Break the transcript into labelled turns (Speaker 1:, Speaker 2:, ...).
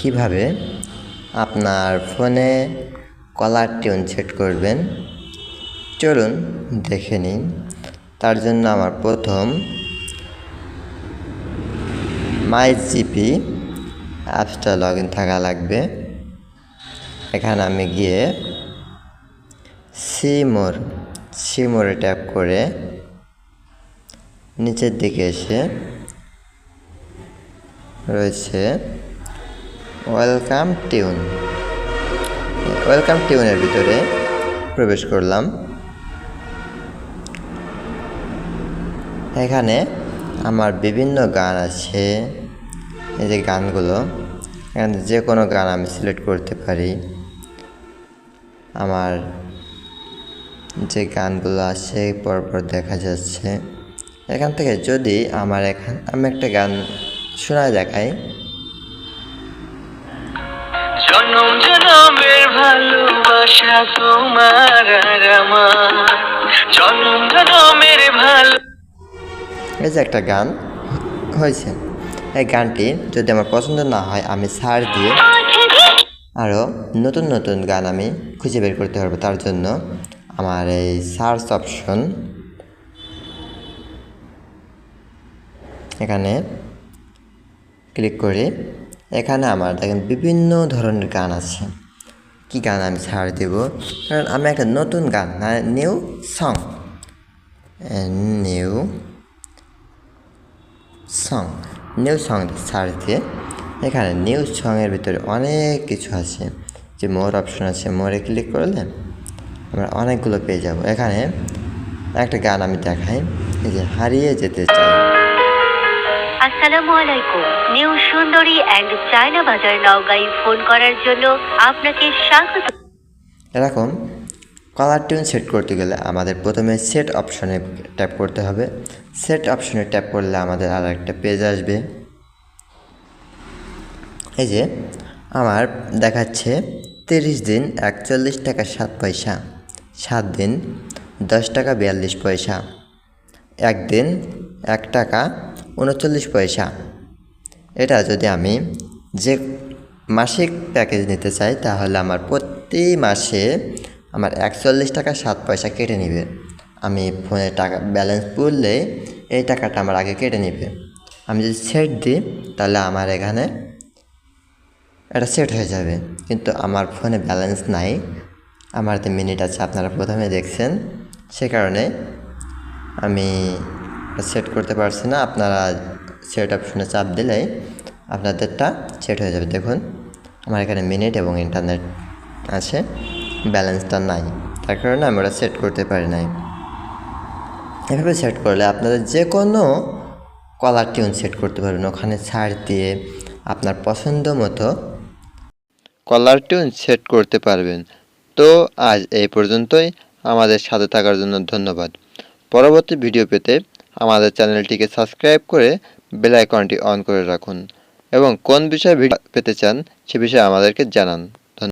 Speaker 1: কিভাবে আপনার ফোনে কলার টিউন সেট করবেন চলুন দেখে নিন। তার জন্য আমার প্রথম মাই জিপি অ্যাপসটা লগ ইন থাকা লাগবে। এখানে আমি গিয়ে সিমোরে ট্যাপ করে নিচের দিকে এসে রয়েছে ওয়েলকাম টিউনের ভিতরে প্রবেশ করলাম। এখানে আমার বিভিন্ন গান আছে। এই যে গানগুলো, এখানে যে কোনো গান আমি সিলেক্ট করতে পারি। আমার যে গানগুলো আছে পরপর দেখা যাচ্ছে। এখান থেকে যদি আমি একটা গান শোনায় দেখাই। জনম জনমের ভালোবাসা তোমার আর আমার, জনম জনমের ভালো, এই যে একটা গান হয়েছে। এই গানটি যদি আমার পছন্দ না হয় আমি সার্চ দিয়ে আরও নতুন নতুন গান আমি খুঁজে বের করতে পারবো। তার জন্য আমার এই সার্চ অপশন এখানে ক্লিক করে এখানে আমার দেখেন বিভিন্ন ধরনের গান আছে। কি গান আমি ছাড় দেব, কারণ আমি একটা নতুন গান নিউ সং ছাড় দিয়ে এখানে নিউ সংয়ের ভিতরে অনেক কিছু আছে। যে মোর অপশন আছে, মোরে ক্লিক করলে আমরা অনেকগুলো পেয়ে যাব। এখানে একটা গান আমি দেখাই, এই যে হারিয়ে যেতে চাই।
Speaker 2: আসসালামু আলাইকুম। নিউ সুন্দরী অ্যান্ড চায়না বাজার নওগাঁয় ফোন করার জন্য আপনাকে স্বাগত।
Speaker 1: এরকম কলার টিউন সেট করতে গেলে আমাদের প্রথমে সেট অপশনে ট্যাপ করতে হবে। সেট অপশনে ট্যাপ করলে আমাদের আর একটা পেজ আসবে। এই যে আমার দেখাচ্ছে 30 দিন 41 টাকা 7 পয়সা, 7 দিন 10 টাকা 42 পয়সা, 1 দিন 1 টাকা 39 পয়সা। এটা যদি আমি যে মাসিক প্যাকেজ নিতে চাই তাহলে আমার প্রতি মাসে আমার 41 টাকা 7 পয়সা কেটে নেবে। আমি ফোনে টাকা ব্যালেন্স পড়লে এই টাকাটা আমার আগে কেটে নেবে। আমি যদি সেট দিই তাহলে আমার এখানে এটা সেট হয়ে যাবে। কিন্তু আমার ফোনে ব্যালেন্স নাই, আমার তো মিনিট আছে, আপনারা প্রথমে দেখছেন, সে কারণে আমি সেট করতে পারছি না। আপনারা সেট অপশনে চাপ দিলেই আপনাদেরটা সেট হয়ে যাবে। দেখুন আমার এখানে মিনিট এবং ইন্টারনেট আছে, ব্যালেন্সটা নাই, তার কারণে আমি ওটা সেট করতে পারি নাই। এভাবে সেট করলে আপনাদের যে কোনো কলার টিউন সেট করতে পারবেন। ওখানে ছাড় দিয়ে আপনার পছন্দ মতো কলার টিউন সেট করতে পারবেন। তো আজ এই পর্যন্তই। আমাদের সাথে থাকার জন্য ধন্যবাদ। পরবর্তী ভিডিও পেতে আমাদের চ্যানেলটিকে সাবস্ক্রাইব করে বেল আইকনটি অন করে রাখুন এবং কোন বিষয়ে ভিডিও পেতে চান সে বিষয়ে আমাদেরকে জানান।